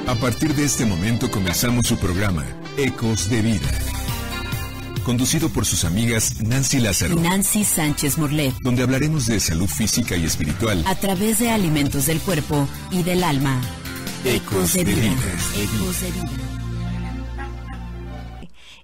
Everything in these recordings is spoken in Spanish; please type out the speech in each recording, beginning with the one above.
A partir de este momento comenzamos su programa, Ecos de Vida. Conducido por sus amigas Nancy Lázaro y Nancy Sánchez Morlet, donde hablaremos de salud física y espiritual a través de alimentos del cuerpo y del alma. Ecos de Vida. Ecos de Vida.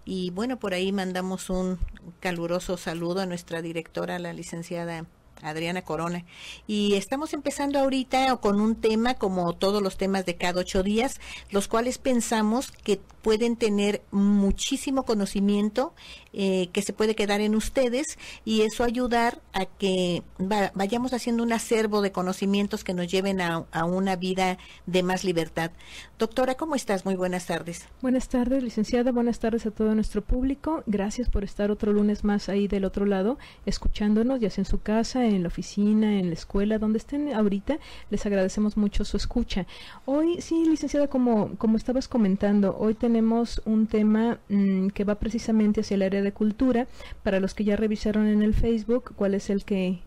Y bueno, por ahí mandamos un caluroso saludo a nuestra directora, la licenciada Adriana Corona, y estamos empezando ahorita con un tema como todos los temas de cada 8 días, los cuales pensamos que pueden tener muchísimo conocimiento que se puede quedar en ustedes, y eso ayudar a que vayamos haciendo un acervo de conocimientos que nos lleven a una vida de más libertad. Doctora, ¿cómo estás? Muy buenas tardes. Buenas tardes, licenciada, buenas tardes a todo nuestro público. Gracias por estar otro lunes más ahí del otro lado, escuchándonos, ya sea en su casa, en la oficina, en la escuela, donde estén ahorita. Les agradecemos mucho su escucha. Hoy, sí, licenciada, como estabas comentando, hoy tenemos un tema que va precisamente hacia el área de cultura. Para los que ya revisaron en el Facebook cuál es el que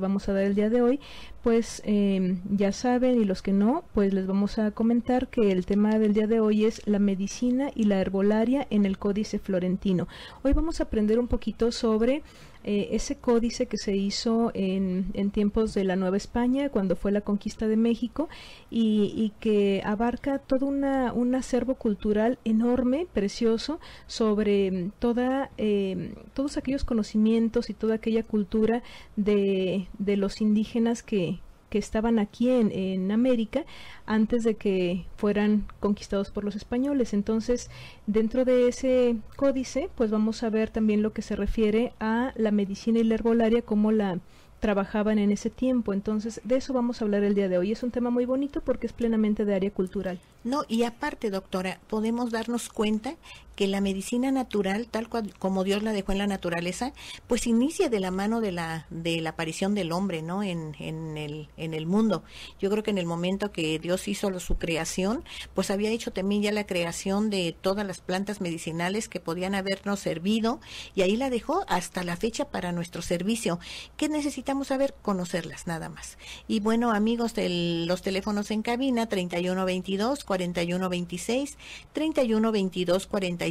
vamos a dar el día de hoy, pues ya saben, y los que no, pues les vamos a comentar que el tema del día de hoy es la medicina y la herbolaria en el Códice Florentino. Hoy vamos a aprender un poquito sobre ese códice que se hizo en tiempos de la Nueva España, cuando fue la conquista de México, y que abarca todo un acervo cultural enorme, precioso, sobre todos aquellos conocimientos y toda aquella cultura de los indígenas que estaban aquí en América antes de que fueran conquistados por los españoles. Entonces, dentro de ese códice, pues vamos a ver también lo que se refiere a la medicina y la herbolaria, cómo la trabajaban en ese tiempo. Entonces, de eso vamos a hablar el día de hoy. Es un tema muy bonito porque es plenamente de área cultural. No, y aparte, doctora, podemos darnos cuenta que la medicina natural, tal cual como Dios la dejó en la naturaleza, pues inicia de la mano de la aparición del hombre, ¿no? En el mundo. Yo creo que en el momento que Dios hizo su creación, pues había hecho también ya la creación de todas las plantas medicinales que podían habernos servido, y ahí la dejó hasta la fecha para nuestro servicio. ¿Qué necesitamos saber? Conocerlas, nada más. Y bueno, amigos, los teléfonos en cabina, 3122-4126, 3122-4577.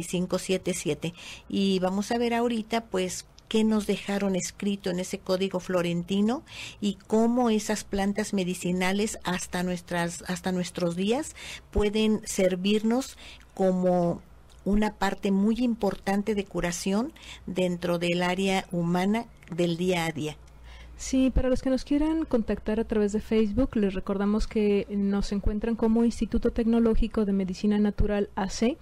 Y vamos a ver ahorita, pues, qué nos dejaron escrito en ese código florentino y cómo esas plantas medicinales hasta nuestros días pueden servirnos como una parte muy importante de curación dentro del área humana del día a día. Sí, para los que nos quieran contactar a través de Facebook, les recordamos que nos encuentran como Instituto Tecnológico de Medicina Natural AC,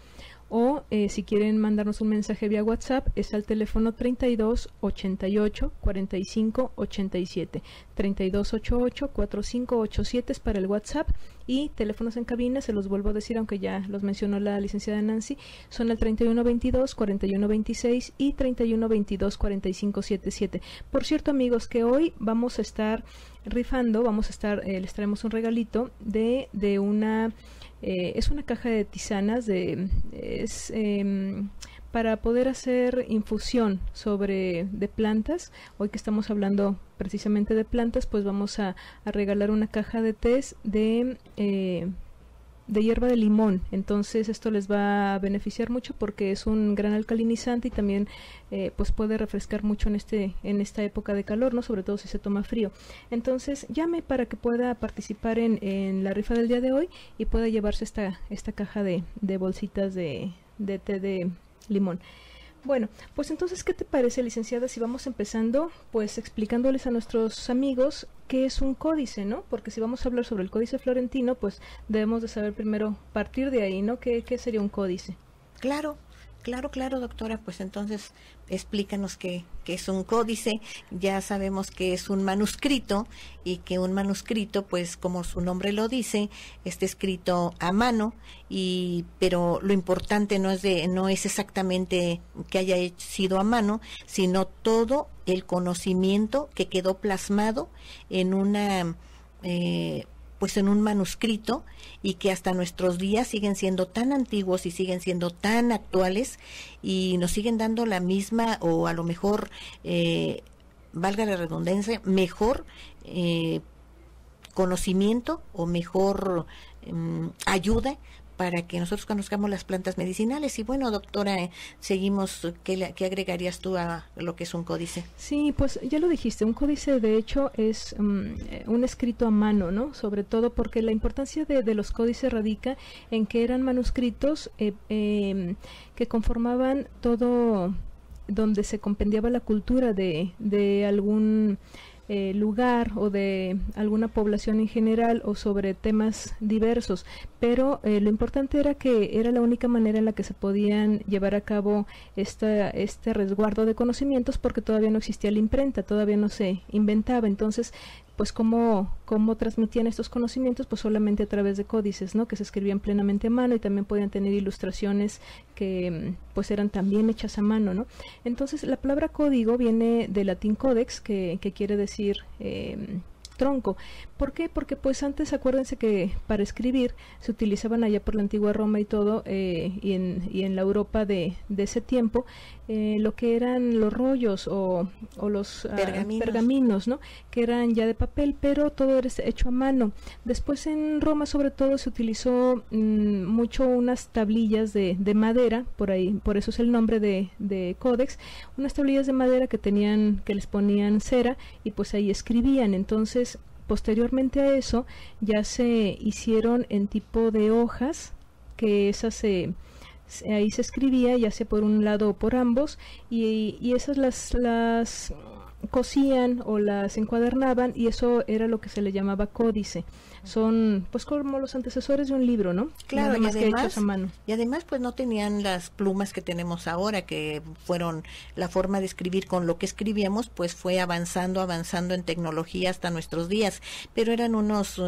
o si quieren mandarnos un mensaje vía WhatsApp, es al teléfono 32 88 45 87, 32 88 45 87 es para el WhatsApp, y teléfonos en cabina, se los vuelvo a decir, aunque ya los mencionó la licenciada Nancy, son el 31 22 41 26 y 31 22 45 77. Por cierto, amigos, que hoy vamos a estar rifando, les traemos un regalito de una... es una caja de tisanas para poder hacer infusión de plantas. Hoy que estamos hablando precisamente de plantas, pues vamos a regalar una caja de tés de hierba de limón. Entonces esto les va a beneficiar mucho porque es un gran alcalinizante y también pues puede refrescar mucho en esta época de calor, ¿no? Sobre todo si se toma frío. Entonces llame para que pueda participar en la rifa del día de hoy y pueda llevarse esta caja de bolsitas de té de limón. Bueno, pues entonces, ¿qué te parece, licenciada, si vamos empezando, pues explicándoles a nuestros amigos qué es un códice, ¿no? Porque si vamos a hablar sobre el Códice Florentino, pues debemos de saber primero partir de ahí, ¿no? ¿Qué sería un códice? Claro, doctora, pues entonces explícanos qué es un códice. Ya sabemos que es un manuscrito, y que un manuscrito, pues como su nombre lo dice, está escrito a mano, pero lo importante no es exactamente que haya sido a mano, sino todo el conocimiento que quedó plasmado en en un manuscrito, y que hasta nuestros días siguen siendo tan antiguos y siguen siendo tan actuales, y nos siguen dando la misma, o a lo mejor, valga la redundancia, mejor conocimiento o mejor ayuda para que nosotros conozcamos las plantas medicinales. Y bueno, doctora, seguimos, ¿qué agregarías tú a lo que es un códice? Sí, pues ya lo dijiste, un códice de hecho es un escrito a mano, ¿no? Sobre todo porque la importancia de los códices radica en que eran manuscritos que conformaban todo, donde se compendiaba la cultura de algún lugar o de alguna población en general o sobre temas diversos, pero lo importante era que era la única manera en la que se podían llevar a cabo este resguardo de conocimientos, porque todavía no existía la imprenta, todavía no se inventaba. Entonces, pues cómo transmitían estos conocimientos, pues solamente a través de códices, ¿no? Que se escribían plenamente a mano, y también podían tener ilustraciones que pues eran también hechas a mano, ¿no? Entonces la palabra código viene del latín codex, que quiere decir tronco. ¿Por qué? Porque pues antes, acuérdense que para escribir se utilizaban allá por la antigua Roma y todo, y en la Europa de ese tiempo, lo que eran los rollos o los pergaminos, ¿no? Que eran ya de papel, pero todo era hecho a mano. Después en Roma sobre todo se utilizó mucho unas tablillas de madera, por eso es el nombre de códex, unas tablillas de madera que les ponían cera y pues ahí escribían. Entonces, posteriormente a eso ya se hicieron en tipo de hojas, que esas ahí se escribía ya sea por un lado o por ambos, y esas las cosían o las encuadernaban, y eso era lo que se le llamaba códice. Son pues como los antecesores de un libro, ¿no? Claro, y además pues no tenían las plumas que tenemos ahora, que fueron la forma de escribir. Con lo que escribíamos pues fue avanzando en tecnología hasta nuestros días, pero eran unos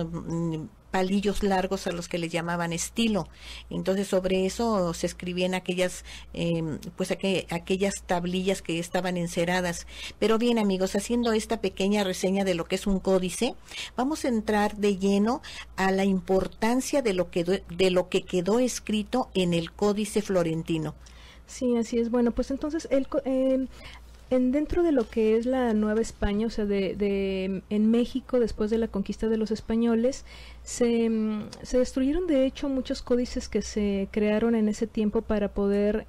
palillos largos a los que les llamaban estilo. Entonces sobre eso se escribían aquellas aquellas tablillas que estaban enceradas. Pero bien, amigos, haciendo esta pequeña reseña de lo que es un códice, vamos a entrar de lleno a la importancia de lo que quedó escrito en el Códice Florentino. Sí, así es. Bueno, pues entonces dentro de lo que es la Nueva España, o sea, en México, después de la conquista de los españoles, se destruyeron de hecho muchos códices que se crearon en ese tiempo para poder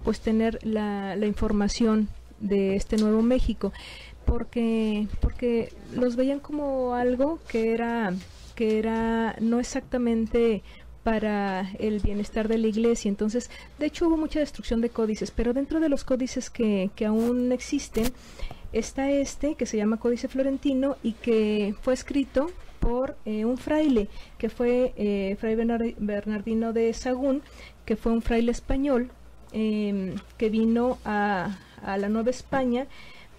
pues tener la información de este Nuevo México, porque los veían como algo que era no exactamente para el bienestar de la iglesia. Entonces, de hecho hubo mucha destrucción de códices, pero dentro de los códices que aún existen está que se llama Códice Florentino, y que fue escrito por un fraile, que fue Fray Bernardino de Sahagún, que fue un fraile español que vino a la Nueva España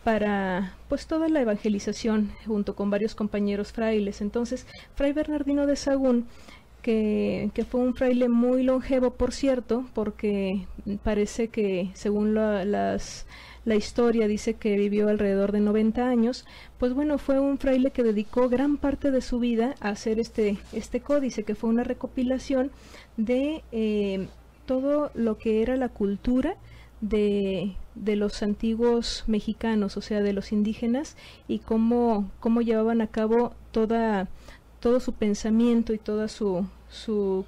para pues toda la evangelización, junto con varios compañeros frailes. Entonces, Fray Bernardino de Sahagún, que fue un fraile muy longevo, por cierto, porque parece que según la historia dice que vivió alrededor de 90 años, pues bueno, fue un fraile que dedicó gran parte de su vida a hacer este códice, que fue una recopilación de todo lo que era la cultura de los antiguos mexicanos, o sea, de los indígenas, y cómo llevaban a cabo todo su pensamiento y toda su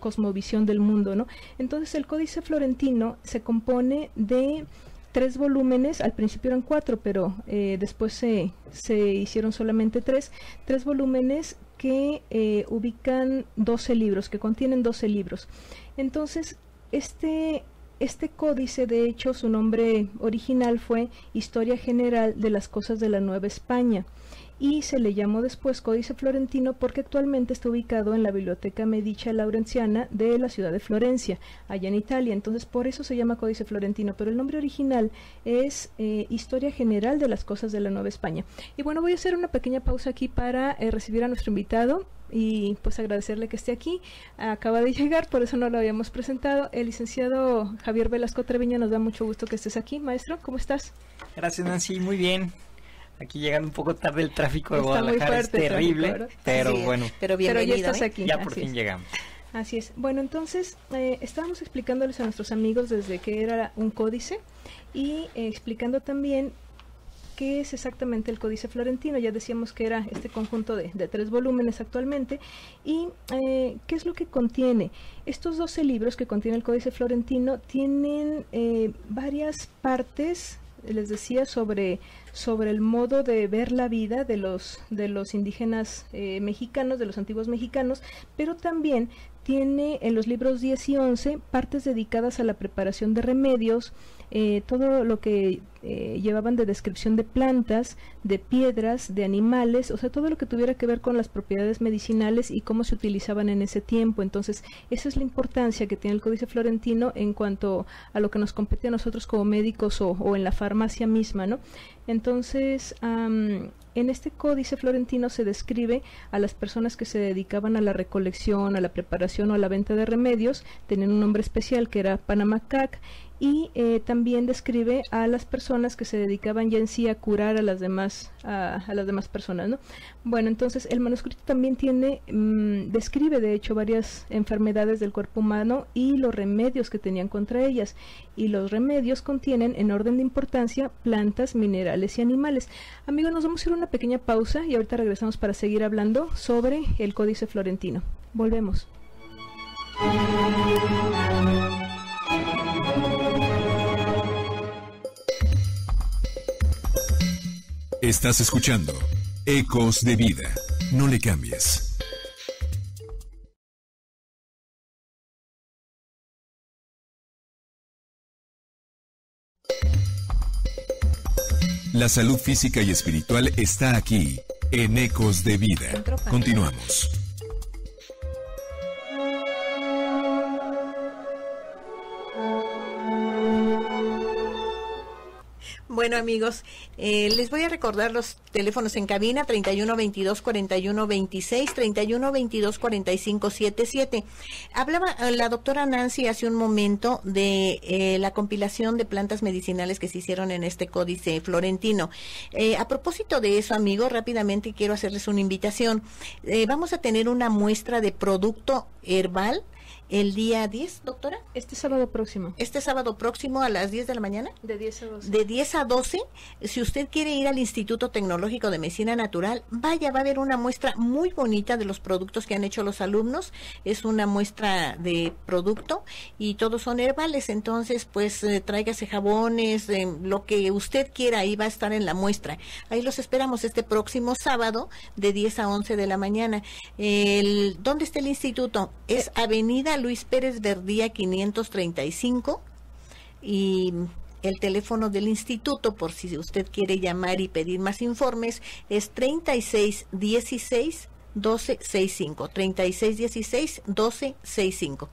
cosmovisión del mundo, ¿no? Entonces el Códice Florentino se compone de 3 volúmenes. Al principio eran 4, pero después se hicieron solamente 3 volúmenes que ubican 12 libros, que contienen 12 libros. Entonces este códice, de hecho, su nombre original fue Historia General de las Cosas de la Nueva España, y se le llamó después Códice Florentino porque actualmente está ubicado en la Biblioteca Medicia Laurenziana de la ciudad de Florencia, allá en Italia. Entonces por eso se llama Códice Florentino, pero el nombre original es Historia General de las Cosas de la Nueva España. Y bueno, voy a hacer una pequeña pausa aquí para recibir a nuestro invitado y pues agradecerle que esté aquí. Acaba de llegar, por eso no lo habíamos presentado, el licenciado Javier Velasco Treviño. Nos da mucho gusto que estés aquí, maestro. ¿Cómo estás? Gracias, Nancy, muy bien. Aquí llegando un poco tarde, el tráfico de Guadalajara muy fuerte, es terrible, tráfico, pero sí, bueno. Pero bienvenido, ya estás aquí. Ya por fin llegamos. Así es. Bueno, entonces estábamos explicándoles a nuestros amigos desde qué era un códice, y explicando también qué es exactamente el Códice Florentino. Ya decíamos que era este conjunto de 3 volúmenes actualmente. ¿Y qué es lo que contiene? Estos 12 libros que contiene el Códice Florentino tienen varias partes, les decía, sobre el modo de ver la vida de los indígenas mexicanos, de los antiguos mexicanos, pero también tiene en los libros 10 y 11 partes dedicadas a la preparación de remedios, todo lo que llevaban de descripción de plantas, de piedras, de animales, o sea, todo lo que tuviera que ver con las propiedades medicinales y cómo se utilizaban en ese tiempo. Entonces, esa es la importancia que tiene el Códice Florentino en cuanto a lo que nos compete a nosotros como médicos o en la farmacia misma, ¿no? Entonces, en este Códice Florentino se describe a las personas que se dedicaban a la recolección, a la preparación o a la venta de remedios. Tenían un nombre especial que era Panamacac, y también describe a las personas que se dedicaban ya en sí a curar a las demás personas, ¿no? Bueno, entonces el manuscrito también describe de hecho varias enfermedades del cuerpo humano y los remedios que tenían contra ellas, y los remedios contienen en orden de importancia plantas, minerales y animales. Amigos, nos vamos a ir a una pequeña pausa y ahorita regresamos para seguir hablando sobre el Códice Florentino. Volvemos. Estás escuchando Ecos de Vida. No le cambies. La salud física y espiritual está aquí, en Ecos de Vida. Continuamos. Bueno, amigos, les voy a recordar los teléfonos en cabina: 31 22 41 26, 31 22 45 77. Hablaba la doctora Nancy hace un momento de la compilación de plantas medicinales que se hicieron en este Códice Florentino. A propósito de eso, amigos, rápidamente quiero hacerles una invitación. Vamos a tener una muestra de producto herbal el día 10, doctora. Este sábado próximo. Este sábado próximo a las 10 de la mañana. De 10 a 12. De 10 a 12. Si usted quiere ir al Instituto Tecnológico de Medicina Natural, vaya, va a haber una muestra muy bonita de los productos que han hecho los alumnos. Es una muestra de producto y todos son herbales. Entonces, pues tráigase jabones, lo que usted quiera, ahí va a estar en la muestra. Ahí los esperamos este próximo sábado de 10 a 11 de la mañana. ¿Dónde está el instituto? Es Avenida Luis Pérez Verdía 535, y el teléfono del instituto, por si usted quiere llamar y pedir más informes, es 3616 1265, 3616 1265.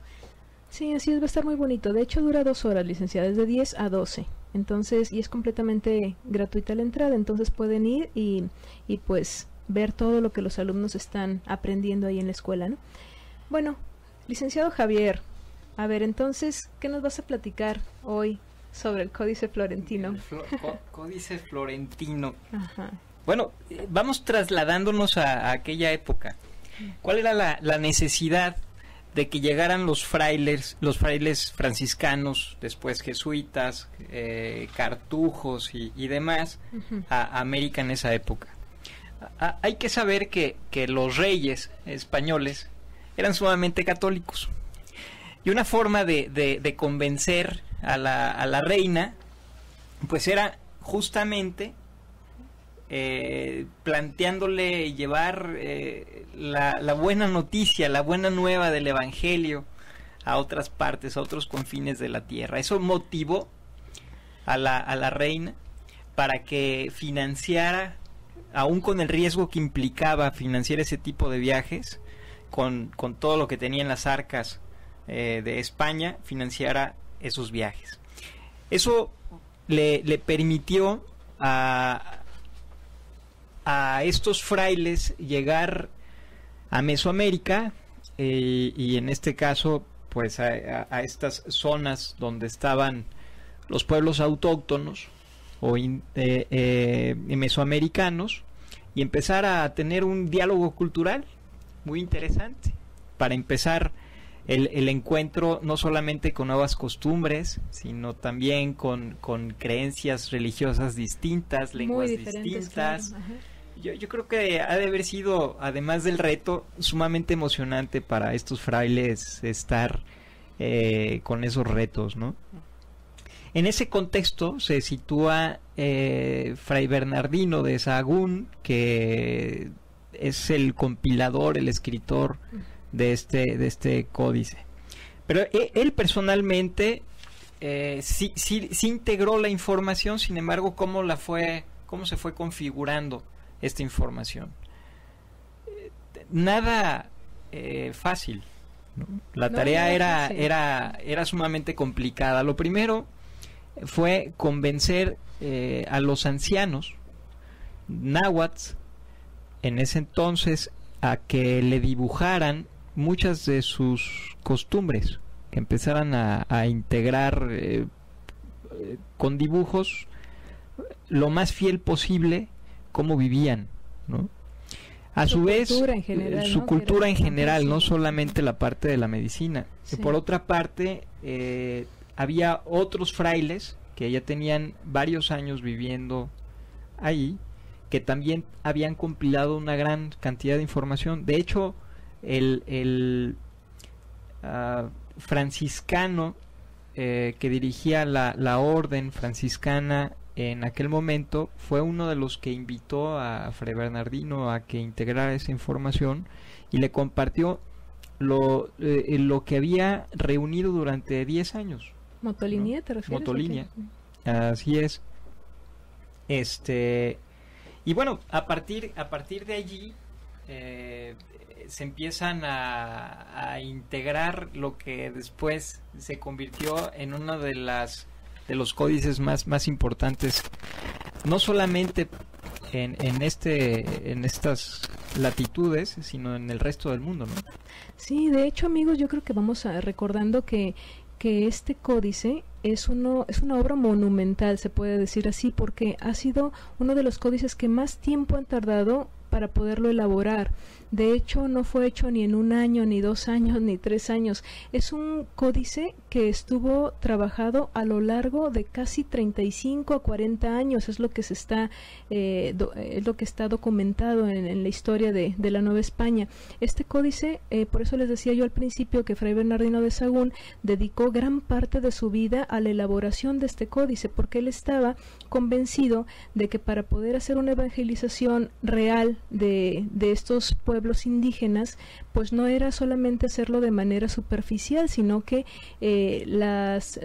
Sí, así es, va a estar muy bonito. De hecho, dura 2 horas, licenciada, es de 10 a 12. Entonces, y es completamente gratuita la entrada, entonces pueden ir y pues ver todo lo que los alumnos están aprendiendo ahí en la escuela, ¿no? Bueno, licenciado Javier, a ver, entonces, ¿qué nos vas a platicar hoy sobre el Códice Florentino? Códice Florentino. Ajá. Bueno, vamos trasladándonos a aquella época. ¿Cuál era la necesidad de que llegaran los frailes franciscanos, después jesuitas, cartujos y demás, a América en esa época? Hay que saber que los reyes españoles eran sumamente católicos, y una forma de convencer a la reina pues era justamente planteándole llevar la buena noticia, la buena nueva del evangelio a otras partes, a otros confines de la tierra. Eso motivó a la reina para que financiara, aún con el riesgo que implicaba financiar ese tipo de viajes, con todo lo que tenía en las arcas de España, financiara esos viajes. Eso le permitió a estos frailes llegar a Mesoamérica, y en este caso pues a estas zonas donde estaban los pueblos autóctonos o mesoamericanos, y empezar a tener un diálogo cultural muy interesante. Para empezar, el encuentro no solamente con nuevas costumbres, sino también con creencias religiosas distintas, lenguas distintas. Claro. Yo creo que ha de haber sido, además del reto, sumamente emocionante para estos frailes estar con esos retos, ¿no? En ese contexto se sitúa Fray Bernardino de Sahagún, que es el compilador, el escritor de este códice. Pero él personalmente sí integró la información. Sin embargo, ¿cómo se fue configurando esta información? Nada fácil, ¿no? La tarea era sumamente complicada. Lo primero fue convencer a los ancianos náhuatl en ese entonces a que le dibujaran muchas de sus costumbres, que empezaran a integrar con dibujos lo más fiel posible cómo vivían, ¿no? A su vez, su cultura en general, no solamente la parte de la medicina. Sí. Por otra parte, había otros frailes que ya tenían varios años viviendo ahí, que también habían compilado una gran cantidad de información. De hecho, el franciscano que dirigía la orden franciscana en aquel momento fue uno de los que invitó a Fray Bernardino a que integrara esa información y le compartió lo que había reunido durante 10 años. Motolinia, ¿no? ¿te refieres? Motolinia, así es. Y bueno, a partir de allí se empiezan a integrar lo que después se convirtió en uno de los códices más importantes, no solamente en estas latitudes, sino en el resto del mundo, ¿no? Sí, de hecho, amigos, yo creo que vamos recordando que este códice es una obra monumental, se puede decir así, porque ha sido uno de los códices que más tiempo han tardado para poderlo elaborar. De hecho, no fue hecho ni en 1 año, ni 2 años, ni 3 años. Es un códice que estuvo trabajado a lo largo de casi 35 a 40 años. Es lo que está documentado en la historia de la Nueva España. Este códice, por eso les decía yo al principio que Fray Bernardino de Sahagún dedicó gran parte de su vida a la elaboración de este códice, porque él estaba convencido de que para poder hacer una evangelización real de estos pueblos indígenas, pues no era solamente hacerlo de manera superficial, sino que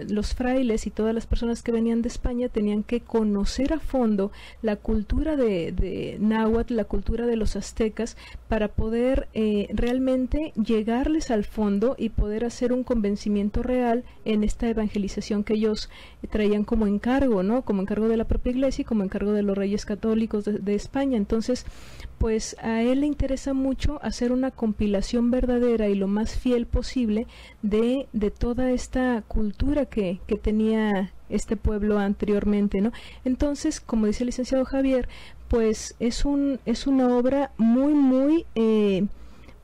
los frailes y todas las personas que venían de España tenían que conocer a fondo la cultura de náhuatl, la cultura de los aztecas, para poder realmente llegarles al fondo y poder hacer un convencimiento real en esta evangelización que ellos traían como encargo, ¿no? Como encargo de la propia iglesia y como encargo de los reyes católicos de España. Entonces, pues a él le interesa mucho hacer una compilación verdadera y lo más fiel posible de toda esta cultura que tenía este pueblo anteriormente, ¿no? Entonces, como dice el licenciado Javier, pues es una obra muy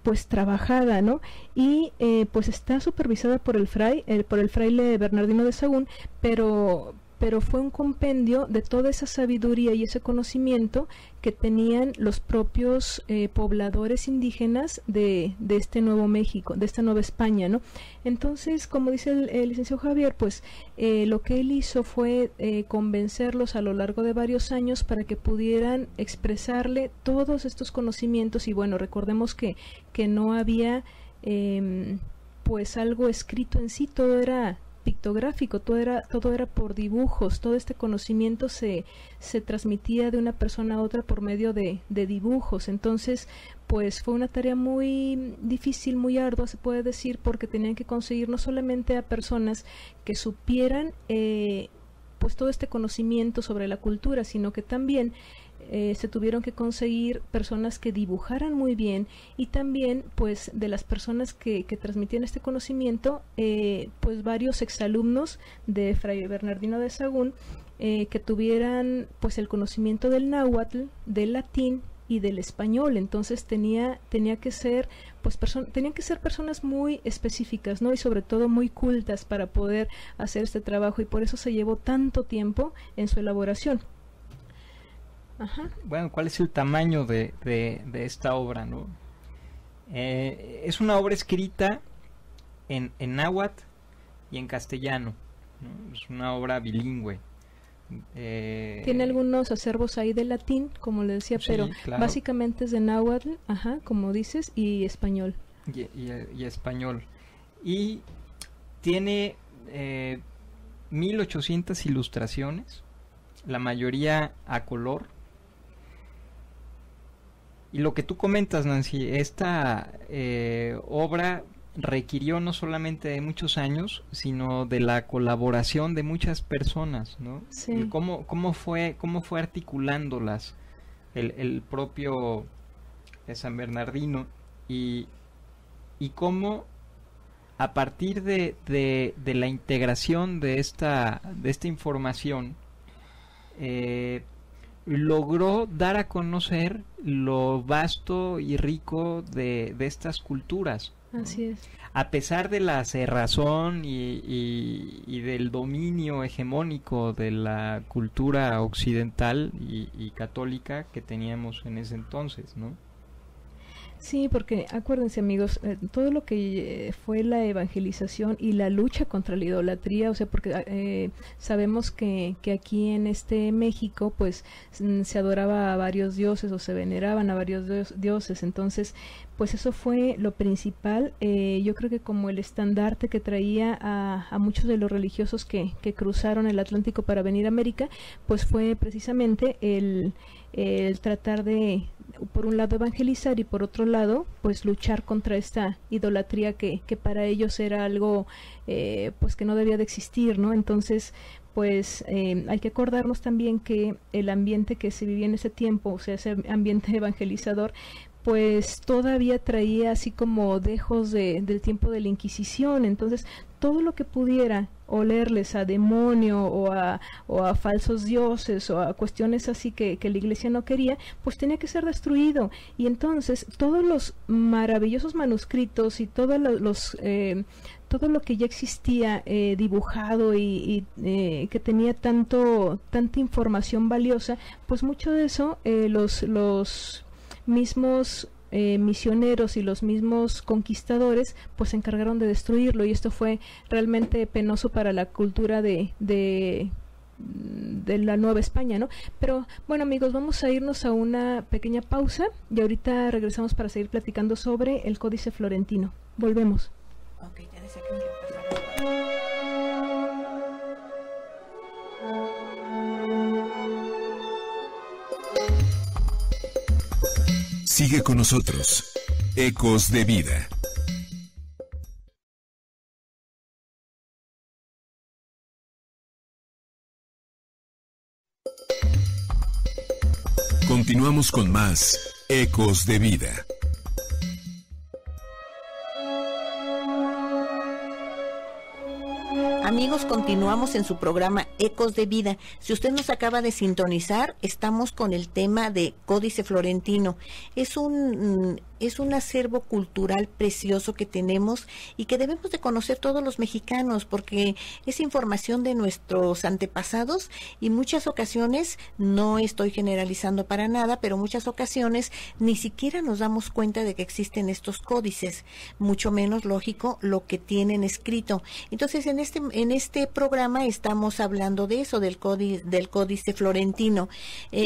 pues trabajada, ¿no? Y pues está supervisada por el fraile Bernardino de Sahagún, pero fue un compendio de toda esa sabiduría y ese conocimiento que tenían los propios pobladores indígenas de este Nuevo México, de esta Nueva España, ¿no? Entonces, como dice el licenciado Javier, pues lo que él hizo fue convencerlos a lo largo de varios años para que pudieran expresarle todos estos conocimientos. Y bueno, recordemos que no había pues algo escrito en sí, todo era pictográfico, todo era por dibujos. Todo este conocimiento se transmitía de una persona a otra por medio de dibujos. Entonces, pues fue una tarea muy difícil, muy ardua, se puede decir, porque tenían que conseguir no solamente a personas que supieran pues todo este conocimiento sobre la cultura, sino que también se tuvieron que conseguir personas que dibujaran muy bien, y también pues de las personas que transmitían este conocimiento, pues varios exalumnos de Fray Bernardino de Sahagún que tuvieran pues el conocimiento del náhuatl, del latín y del español. Entonces tenía que ser tenían que ser personas muy específicas, ¿no? Y sobre todo muy cultas para poder hacer este trabajo, y por eso se llevó tanto tiempo en su elaboración. Ajá. Bueno, ¿cuál es el tamaño de esta obra, no? Es una obra escrita en náhuatl y en castellano, ¿no? Es una obra bilingüe. Tiene algunos acervos ahí de latín, como le decía, sí, pero claro. básicamente es de náhuatl, como dices, y español. Y español. Y tiene 1800 ilustraciones, la mayoría a color. Y lo que tú comentas, Nancy, esta obra requirió no solamente de muchos años, sino de la colaboración de muchas personas, ¿no? Sí. ¿Cómo fue articulándolas el propio San Bernardino, y cómo a partir de la integración de esta información logró dar a conocer lo vasto y rico de estas culturas, ¿no? Así es. A pesar de la cerrazón y del dominio hegemónico de la cultura occidental y católica que teníamos en ese entonces, ¿no? Sí, porque acuérdense, amigos, todo lo que fue la evangelización y la lucha contra la idolatría, o sea, porque sabemos que aquí en México, pues se adoraba a varios dioses o se veneraban a varios dioses. Entonces, pues eso fue lo principal. Yo creo que como el estandarte que traía a muchos de los religiosos que cruzaron el Atlántico para venir a América, pues fue precisamente el tratar de, por un lado, evangelizar, y por otro lado, pues luchar contra esta idolatría que para ellos era algo pues que no debía de existir, ¿no? Entonces, pues hay que acordarnos también que el ambiente que se vivía en ese tiempo, o sea, ese ambiente evangelizador, pues todavía traía así como dejos del tiempo de la Inquisición. Entonces todo lo que pudiera olerles a demonio o a falsos dioses o a cuestiones así que la iglesia no quería, pues tenía que ser destruido. Y entonces todos los maravillosos manuscritos y todo lo que ya existía dibujado y que tenía tanta información valiosa, pues mucho de eso los mismos misioneros y los mismos conquistadores pues se encargaron de destruirlo, y esto fue realmente penoso para la cultura de la Nueva España, ¿no? Pero bueno, amigos, vamos a irnos a una pequeña pausa y ahorita regresamos para seguir platicando sobre el Códice Florentino. Volvemos. Okay, ya decía que me iba a pasar. Sigue con nosotros. Ecos de Vida. Continuamos con más Ecos de Vida. Amigos, continuamos en su programa Ecos de Vida. Si usted nos acaba de sintonizar, estamos con el tema de Códice Florentino. Es un acervo cultural precioso que tenemos y que debemos de conocer todos los mexicanos, porque es información de nuestros antepasados y muchas ocasiones, no estoy generalizando para nada, pero muchas ocasiones ni siquiera nos damos cuenta de que existen estos códices, mucho menos, lógico, lo que tienen escrito. Entonces, en este programa estamos hablando de eso, del Códice Florentino.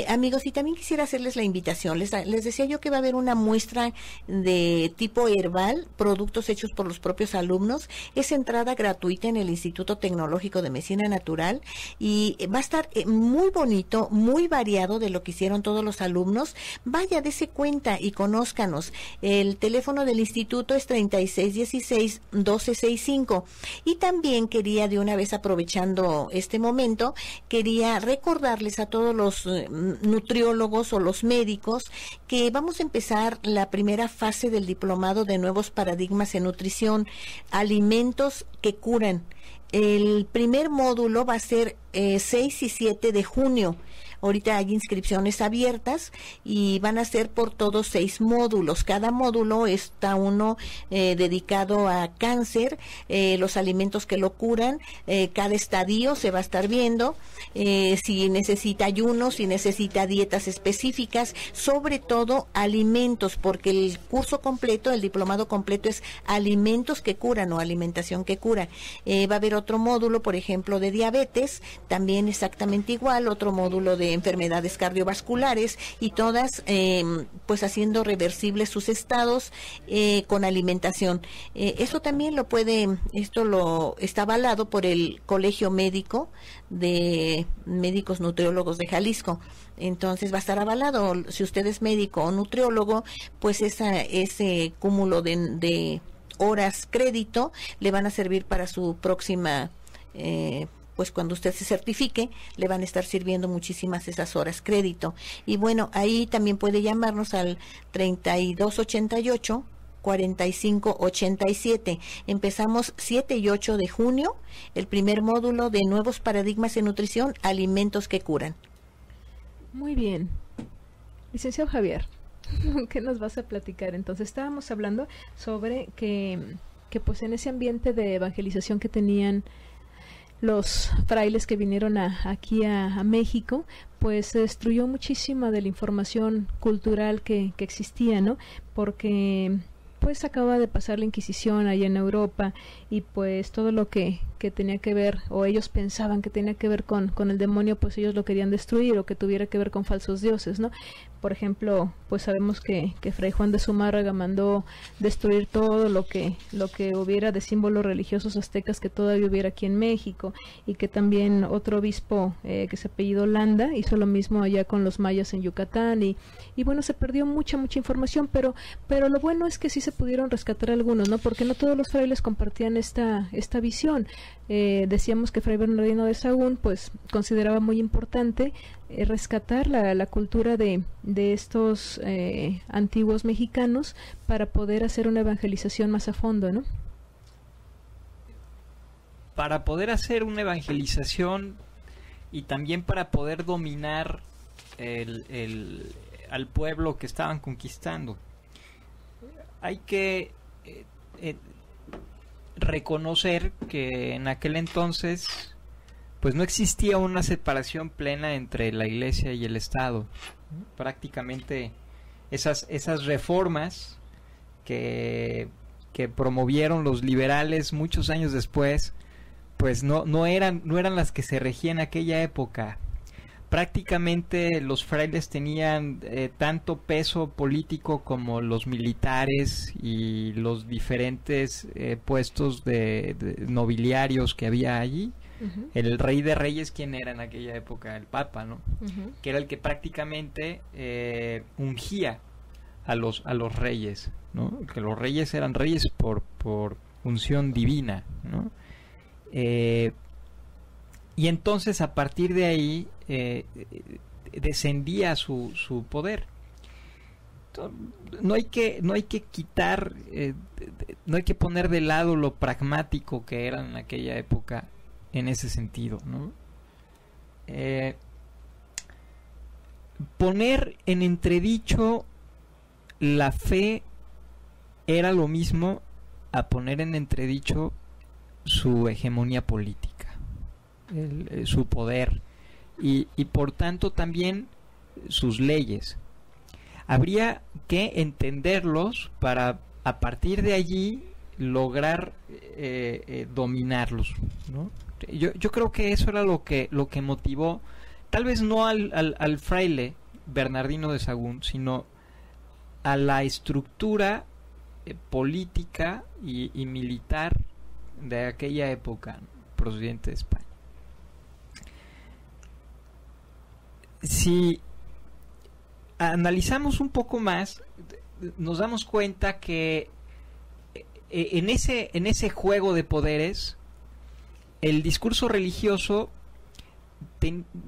Amigos, y también quisiera hacerles la invitación. Les decía yo que va a haber una muestra de tipo herbal, productos hechos por los propios alumnos. Es entrada gratuita en el Instituto Tecnológico de Medicina Natural y va a estar muy bonito, muy variado de lo que hicieron todos los alumnos. Vaya, dése cuenta y conózcanos. El teléfono del instituto es 3616-1265. Y también quería, de una vez aprovechando este momento, quería recordarles a todos los nutriólogos o los médicos que vamos a empezar la primera fase del diplomado de nuevos paradigmas en nutrición, alimentos que curan. El primer módulo va a ser 6 y 7 de junio. ahorita hay inscripciones abiertas y van a ser por todos 6 módulos. Cada módulo está uno dedicado a cáncer, los alimentos que lo curan, cada estadio se va a estar viendo, si necesita ayuno, si necesita dietas específicas, sobre todo alimentos, porque el curso completo, el diplomado completo es alimentos que curan o alimentación que cura. Va a haber otro módulo, por ejemplo, de diabetes, también exactamente igual, otro módulo de enfermedades cardiovasculares y todas pues haciendo reversibles sus estados con alimentación. Eso también esto lo está avalado por el Colegio Médico de Médicos Nutriólogos de Jalisco. Entonces va a estar avalado. Si usted es médico o nutriólogo, pues ese cúmulo de horas crédito le van a servir para su próxima, pues cuando usted se certifique, le van a estar sirviendo muchísimas esas horas crédito. Y bueno, ahí también puede llamarnos al 3288 4587. Empezamos 7 y 8 de junio, el primer módulo de nuevos paradigmas en nutrición, alimentos que curan. Muy bien. Licenciado Javier, ¿qué nos vas a platicar? Entonces estábamos hablando sobre que pues en ese ambiente de evangelización que tenían los frailes que vinieron aquí a México, pues se destruyó muchísima de la información cultural que existía, ¿no? Porque pues acaba de pasar la Inquisición allá en Europa y pues todo lo que tenía que ver, o ellos pensaban que tenía que ver con el demonio, pues ellos lo querían destruir, o que tuviera que ver con falsos dioses, ¿no? Por ejemplo, pues sabemos que Fray Juan de Zumárraga mandó destruir todo lo que hubiera de símbolos religiosos aztecas que todavía hubiera aquí en México, y que también otro obispo que se apellidó Landa hizo lo mismo allá con los mayas en Yucatán, y bueno, se perdió mucha información, pero lo bueno es que sí se pudieron rescatar algunos, ¿no? Porque no todos los frailes compartían esta visión. Decíamos que Fray Bernardino de Sahagún pues consideraba muy importante rescatar la cultura de estos antiguos mexicanos para poder hacer una evangelización más a fondo, ¿no? Para poder hacer una evangelización y también para poder dominar al pueblo que estaban conquistando, hay que reconocer que en aquel entonces pues no existía una separación plena entre la Iglesia y el Estado. Prácticamente esas reformas que promovieron los liberales muchos años después, pues no eran las que se regían en aquella época. Prácticamente los frailes tenían tanto peso político como los militares y los diferentes puestos de nobiliarios que había allí. Uh-huh. El rey de reyes, ¿quién era en aquella época? El Papa, ¿no? Uh-huh. Que era el que prácticamente ungía a los reyes, ¿no? Que los reyes eran reyes por unción divina, ¿no? Y entonces a partir de ahí descendía su poder. No hay que quitar, no hay que poner de lado lo pragmático que era en aquella época en ese sentido, ¿no? Poner en entredicho la fe era lo mismo a poner en entredicho su hegemonía política, su poder y por tanto también sus leyes. Habría que entenderlos para a partir de allí lograr dominarlos, ¿no? Yo creo que eso era lo que motivó, tal vez no al fraile Bernardino de Sahagún, sino a la estructura política y militar de aquella época procedente de España. Si analizamos un poco más, nos damos cuenta que en ese juego de poderes, el discurso religioso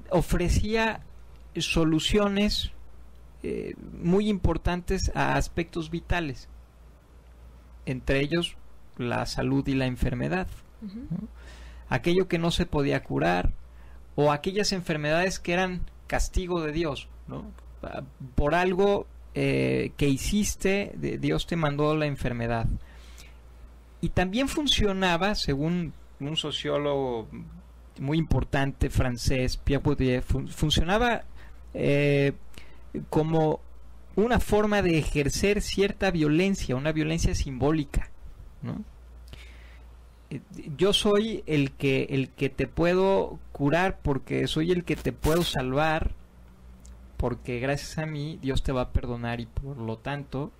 ofrecía soluciones muy importantes a aspectos vitales, entre ellos la salud y la enfermedad, ¿no? Aquello que no se podía curar o aquellas enfermedades que eran castigo de Dios, ¿no? Por algo que hiciste, Dios te mandó la enfermedad. Y también funcionaba, según un sociólogo muy importante francés, Pierre Bourdieu, funcionaba como una forma de ejercer cierta violencia, una violencia simbólica, ¿no? Yo soy el que te puedo curar, porque soy el que te puedo salvar, porque gracias a mí Dios te va a perdonar, y por lo tanto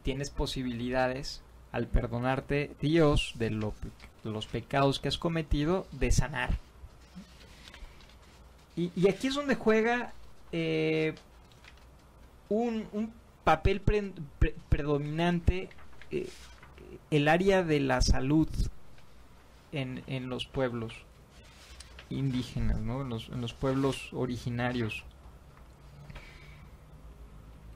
tienes posibilidades, al perdonarte Dios de los pecados que has cometido, de sanar. Y aquí es donde juega un papel predominante el área de la salud en los pueblos indígenas, ¿no? En los pueblos originarios.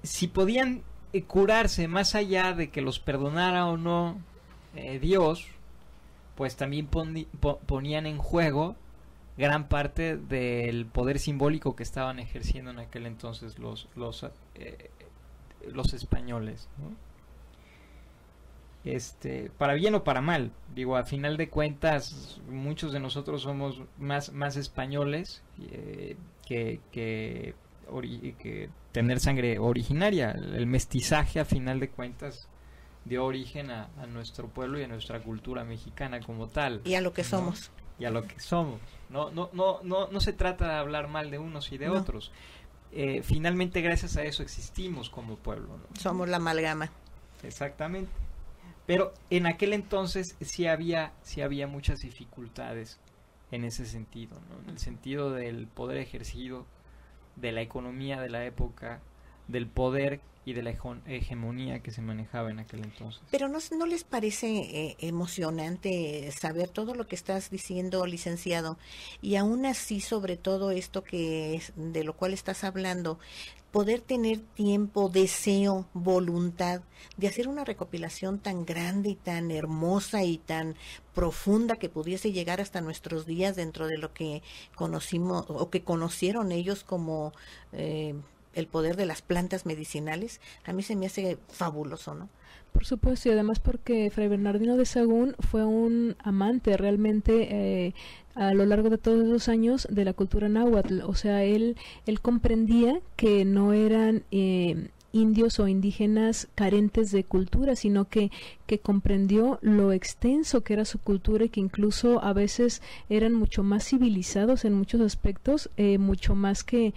Si podían curarse más allá de que los perdonara o no Dios, pues también ponían en juego gran parte del poder simbólico que estaban ejerciendo en aquel entonces los españoles, ¿no? Para bien o para mal, digo, a final de cuentas muchos de nosotros somos más españoles que tener sangre originaria. El mestizaje, a final de cuentas, dio origen a nuestro pueblo y a nuestra cultura mexicana como tal. Y a lo que somos. Y a lo que somos. No se trata de hablar mal de unos y de otros. Finalmente, gracias a eso existimos como pueblo, ¿no? Somos la amalgama. Exactamente. Pero en aquel entonces sí había muchas dificultades en ese sentido, ¿no? En el sentido del poder ejercido, de la economía de la época, del poder y de la hegemonía que se manejaba en aquel entonces. Pero ¿no les parece emocionante saber todo lo que estás diciendo, licenciado? Y aún así, sobre todo esto de lo cual estás hablando, poder tener tiempo, deseo, voluntad de hacer una recopilación tan grande y tan hermosa y tan profunda que pudiese llegar hasta nuestros días dentro de lo que conocimos o que conocieron ellos como el poder de las plantas medicinales. A mí se me hace fabuloso, ¿no? Por supuesto, y además porque Fray Bernardino de Sahagún fue un amante realmente a lo largo de todos los años de la cultura náhuatl. O sea, él comprendía que no eran indios o indígenas carentes de cultura, sino que comprendió lo extenso que era su cultura y que incluso a veces eran mucho más civilizados en muchos aspectos, mucho más que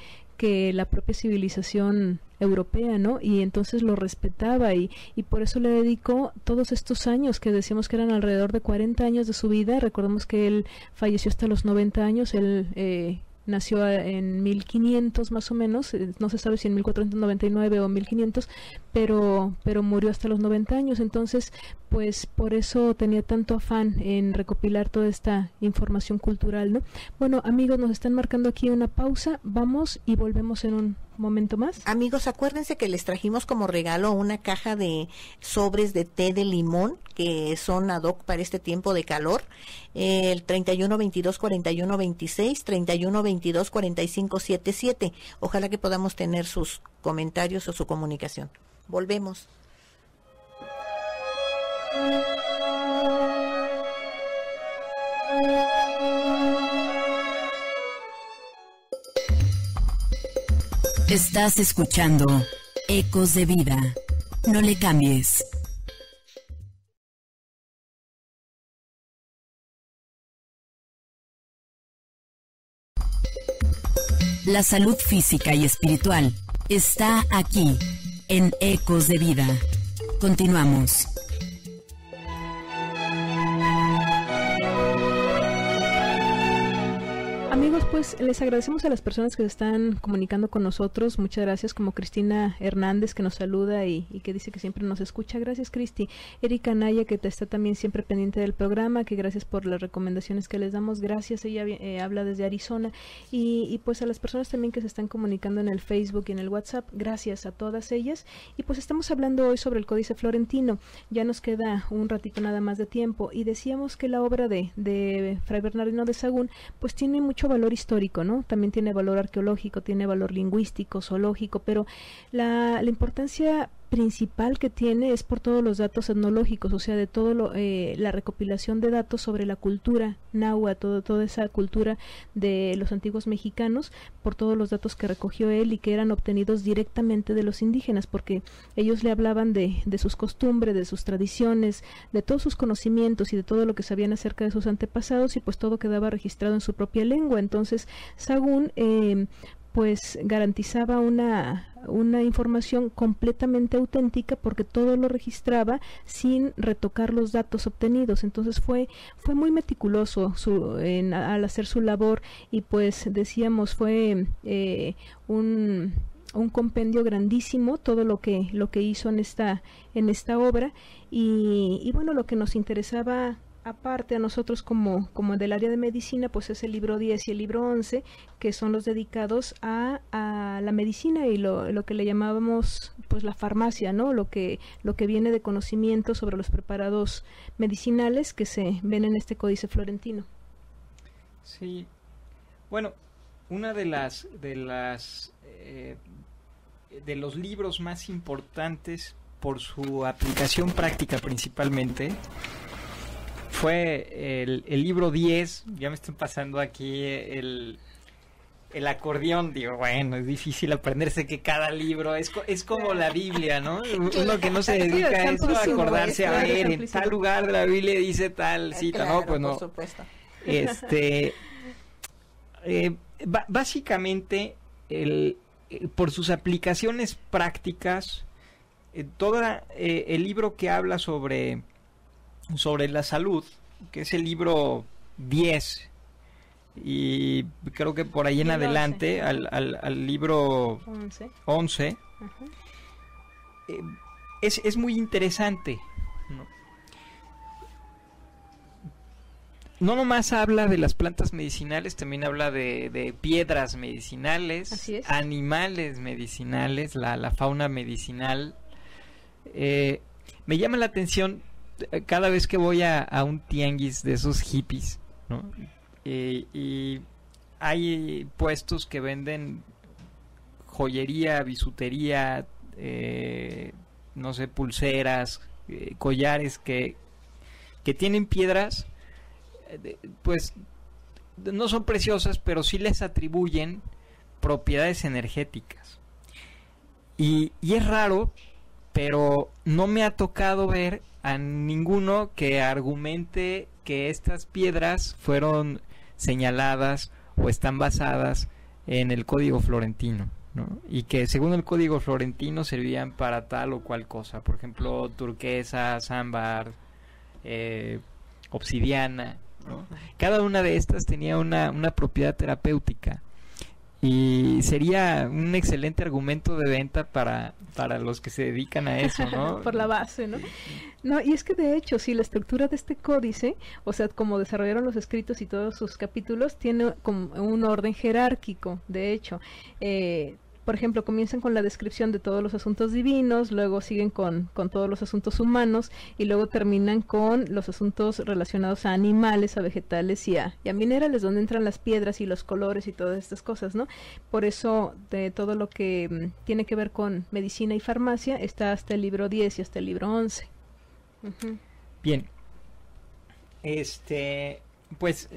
la propia civilización europea, ¿no? Y entonces lo respetaba y por eso le dedicó todos estos años, que decíamos que eran alrededor de 40 años de su vida. Recordemos que él falleció hasta los 90 años, él nació en 1500 más o menos, no se sabe si en 1499 o 1500, pero murió hasta los 90 años, entonces pues por eso tenía tanto afán en recopilar toda esta información cultural, ¿no? Bueno, amigos, nos están marcando aquí una pausa, vamos y volvemos en un momento más. Amigos, acuérdense que les trajimos como regalo una caja de sobres de té de limón que son ad hoc para este tiempo de calor, el 3122-4126, 3122-4577. Ojalá que podamos tener sus comentarios o su comunicación. Volvemos. Estás escuchando Ecos de Vida. No le cambies. La salud física y espiritual está aquí, en Ecos de Vida. Continuamos. Amigos, pues les agradecemos a las personas que se están comunicando con nosotros. Muchas gracias, como Cristina Hernández, que nos saluda y que dice que siempre nos escucha. Gracias, Cristi. Erika Naya, que está también siempre pendiente del programa, que gracias por las recomendaciones que les damos. Gracias, ella habla desde Arizona. Y pues a las personas también que se están comunicando en el Facebook y en el WhatsApp, gracias a todas ellas. Y pues estamos hablando hoy sobre el Códice Florentino. Ya nos queda un ratito nada más de tiempo. Y decíamos que la obra de Fray Bernardino de Sahagún pues tiene mucho mucho valor histórico, ¿no? También tiene valor arqueológico, tiene valor lingüístico, zoológico, pero la importancia principal que tiene es por todos los datos etnológicos, o sea, de todo la recopilación de datos sobre la cultura náhuatl, toda esa cultura de los antiguos mexicanos, por todos los datos que recogió él y que eran obtenidos directamente de los indígenas, porque ellos le hablaban de sus costumbres, de sus tradiciones, de todos sus conocimientos y de todo lo que sabían acerca de sus antepasados, y pues todo quedaba registrado en su propia lengua. Entonces Sahagún pues garantizaba una información completamente auténtica, porque todo lo registraba sin retocar los datos obtenidos. Entonces fue muy meticuloso al hacer su labor, y pues decíamos fue un compendio grandísimo todo lo que hizo en esta obra, y bueno, lo que nos interesaba aparte a nosotros como del área de medicina, pues es el libro 10 y el libro 11, que son los dedicados a la medicina y lo que le llamábamos pues la farmacia, ¿no? Lo que viene de conocimiento sobre los preparados medicinales que se ven en este códice florentino. Sí. Bueno, una de los libros más importantes por su aplicación práctica principalmente fue el libro 10. Ya me están pasando aquí el acordeón. Digo, bueno, es difícil aprenderse que cada libro es como la Biblia, ¿no? Uno que no se dedica a eso, a acordarse, a ver, en tal lugar de la Biblia dice tal cita, claro, ¿no? Pues no. por supuesto. Básicamente, por sus aplicaciones prácticas, el libro que habla sobre la salud, que es el libro 10, y creo que por ahí en adelante 11. al libro 11, es muy interesante, no nomás habla de las plantas medicinales, también habla de piedras medicinales, animales medicinales, la fauna medicinal. Me llama la atención cada vez que voy a un tianguis de esos hippies, ¿no? Y hay puestos que venden joyería, bisutería, no sé, pulseras, collares que tienen piedras, pues no son preciosas, pero sí les atribuyen propiedades energéticas. Y es raro, pero no me ha tocado ver a ninguno que argumente que estas piedras fueron señaladas o están basadas en el código florentino, ¿no? Y que según el código florentino servían para tal o cual cosa, por ejemplo, turquesa, ámbar, obsidiana, ¿no? Cada una de estas tenía una propiedad terapéutica, y sería un excelente argumento de venta para los que se dedican a eso, ¿no? Por la base, ¿no? No, y es que de hecho, sí, la estructura de este códice, o sea, como desarrollaron los escritos y todos sus capítulos, tiene como un orden jerárquico, de hecho. Por ejemplo, comienzan con la descripción de todos los asuntos divinos, luego siguen con todos los asuntos humanos, y luego terminan con los asuntos relacionados a animales, a vegetales y a minerales, donde entran las piedras y los colores y todas estas cosas, ¿no? Por eso, de todo lo que tiene que ver con medicina y farmacia, está hasta el libro 10 y hasta el libro 11. Uh-huh. Bien. Pues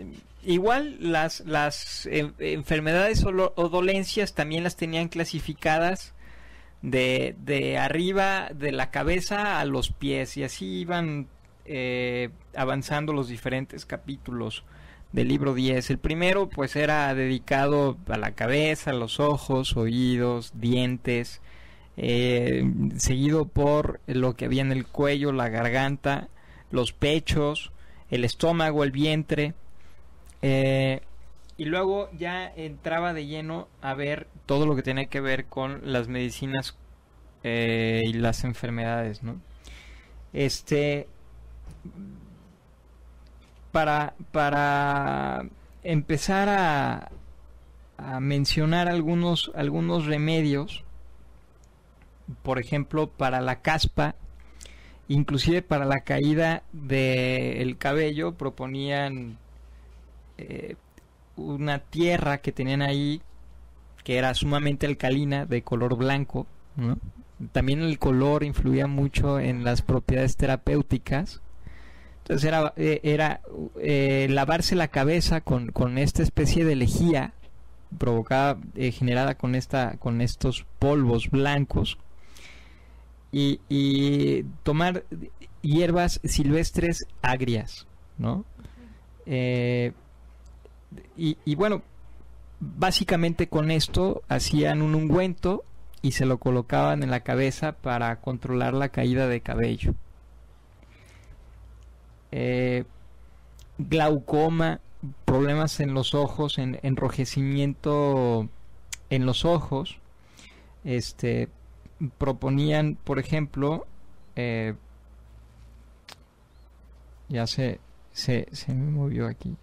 igual las enfermedades o dolencias también las tenían clasificadas de arriba de la cabeza a los pies, y así iban avanzando los diferentes capítulos del libro 10. El primero pues era dedicado a la cabeza, los ojos, oídos, dientes, seguido por lo que había en el cuello, la garganta, los pechos, el estómago, el vientre, y luego ya entraba de lleno a ver todo lo que tiene que ver con las medicinas y las enfermedades, ¿no? Para empezar a mencionar algunos remedios, por ejemplo, para la caspa, inclusive para la caída del cabello, proponían una tierra que tenían ahí que era sumamente alcalina, de color blanco, ¿no? También el color influía mucho en las propiedades terapéuticas. Entonces era lavarse la cabeza con esta especie de lejía provocada, generada con estos polvos blancos, y tomar hierbas silvestres agrias, ¿no? Y bueno, básicamente con esto hacían un ungüento y se lo colocaban en la cabeza para controlar la caída de cabello. Glaucoma, problemas en los ojos, enrojecimiento en los ojos. Proponían, por ejemplo, ya se me movió aquí,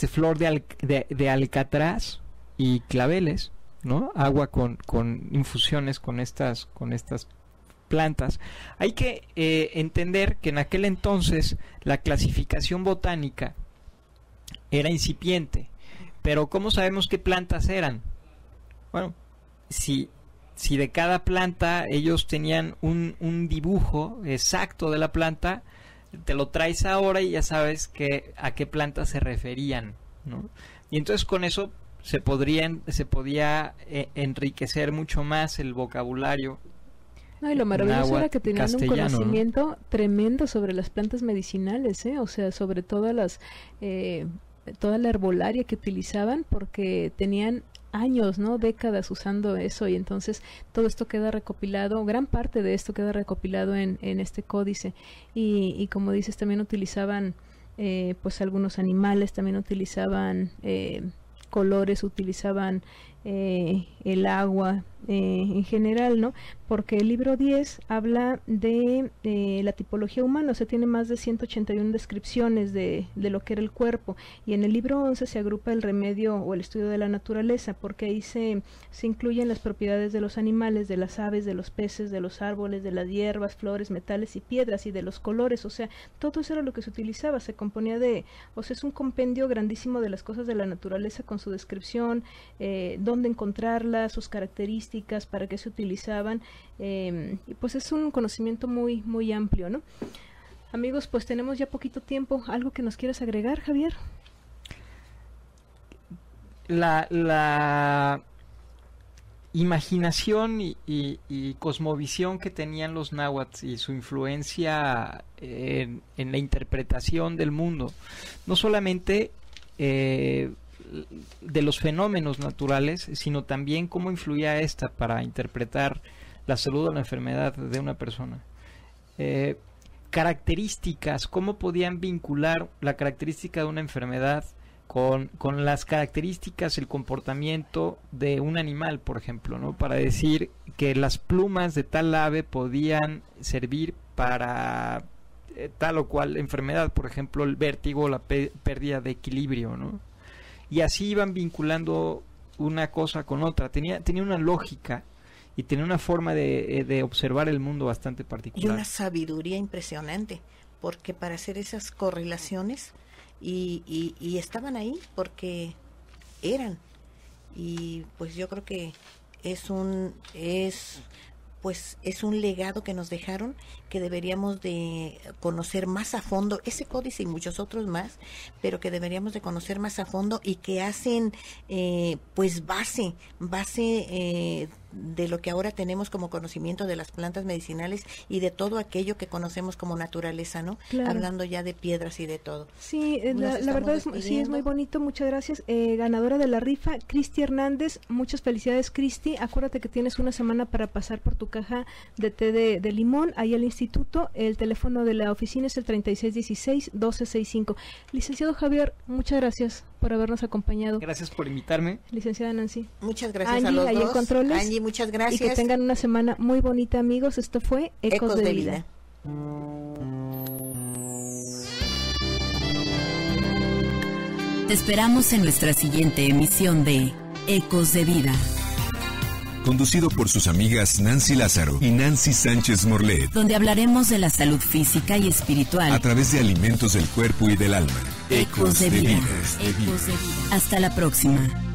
flor de alcatraz y claveles, ¿no? Agua con infusiones con estas plantas. Hay que entender que en aquel entonces la clasificación botánica era incipiente, pero ¿cómo sabemos qué plantas eran? Bueno, si de cada planta ellos tenían un dibujo exacto de la planta, te lo traes ahora y ya sabes a qué planta se referían, ¿no? Y entonces con eso se podía enriquecer mucho más el vocabulario. No, y lo maravilloso era que tenían un conocimiento, ¿no?, tremendo sobre las plantas medicinales, o sea, sobre toda la herbolaria que utilizaban, porque tenían años, ¿no?, décadas usando eso, y entonces todo esto queda recopilado, gran parte de esto queda recopilado en este códice, y como dices, también utilizaban pues algunos animales, también utilizaban colores, utilizaban el agua en general, ¿no? Porque el libro 10 habla de la tipología humana, o sea, tiene más de 181 descripciones de lo que era el cuerpo, y en el libro 11 se agrupa el remedio o el estudio de la naturaleza, porque ahí se incluyen las propiedades de los animales, de las aves, de los peces, de los árboles, de las hierbas, flores, metales y piedras, y de los colores, o sea, todo eso era lo que se utilizaba, se componía o sea, es un compendio grandísimo de las cosas de la naturaleza con su descripción, dónde encontrarlas, sus características, para qué se utilizaban, y pues es un conocimiento muy, muy amplio, ¿no? Amigos, pues tenemos ya poquito tiempo. ¿Algo que nos quieras agregar, Javier? La imaginación y cosmovisión que tenían los náhuatl y su influencia en la interpretación del mundo, no solamente de los fenómenos naturales, sino también cómo influía esta para interpretar la salud o la enfermedad de una persona. Características, cómo podían vincular la característica de una enfermedad con las características, el comportamiento de un animal, por ejemplo, ¿no? Para decir que las plumas de tal ave podían servir para tal o cual enfermedad, por ejemplo, el vértigo o la pérdida de equilibrio, ¿no? Y así iban vinculando una cosa con otra. Tenía una lógica y tenía una forma de observar el mundo bastante particular. Y una sabiduría impresionante, porque para hacer esas correlaciones, y estaban ahí porque eran. Y pues yo creo que es un legado que nos dejaron, que deberíamos de conocer más a fondo, ese códice y muchos otros más, pero que deberíamos de conocer más a fondo, y que hacen pues base de lo que ahora tenemos como conocimiento de las plantas medicinales y de todo aquello que conocemos como naturaleza, ¿no? Claro. Hablando ya de piedras y de todo. Sí, la verdad sí, es muy bonito. Muchas gracias. Ganadora de la rifa, Cristi Hernández. Muchas felicidades, Cristi. Acuérdate que tienes una semana para pasar por tu caja de té de limón ahí al instituto. El teléfono de la oficina es el 3616-1265. Licenciado Javier, muchas gracias por habernos acompañado. Gracias por invitarme. Licenciada Nancy. Muchas gracias Angie, a los ahí dos. En controles. Angie, muchas gracias. Y que tengan una semana muy bonita, amigos. Esto fue Ecos de Vida. Te esperamos en nuestra siguiente emisión de Ecos de Vida. Conducido por sus amigas Nancy Lázaro y Nancy Sánchez Morlet, donde hablaremos de la salud física y espiritual a través de alimentos del cuerpo y del alma. Ecos de Vida. Hasta la próxima.